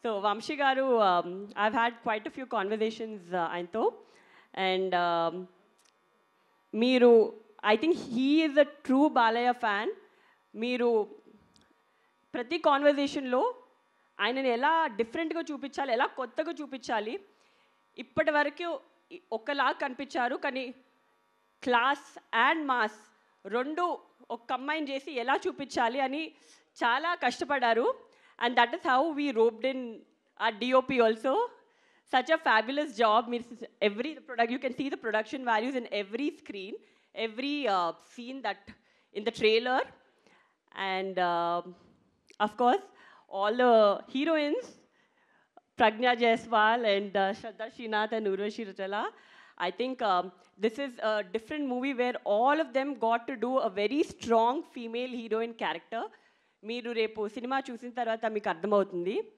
So Vamshi garu, I've had quite a few conversations ఆయనతో, and మీరు, I think he is a true Balaya fan. మీరు ప్రతి కాన్వర్జేషన్లో ఆయనని ఎలా డిఫరెంట్గా చూపించాలి, ఎలా కొత్తగా చూపించాలి, ఇప్పటి వరకు ఒకలా కనిపించారు, కానీ క్లాస్ అండ్ మాస్ రెండు ఒక కంబైన్ చేసి ఎలా చూపించాలి అని చాలా కష్టపడారు. And that is how we roped in a DOP also. Such a fabulous job. Every product, you can see the production values in every screen, every scene that in the trailer, and of course all the heroines, Pragna Jaiswal and Shraddha Srinath and Urvashi Rautela. I think this is a different movie where all of them got to do a very strong female heroine character. మీరు రేపు cinema చూసిన తర్వాత మీకు అర్థమవుతుంది.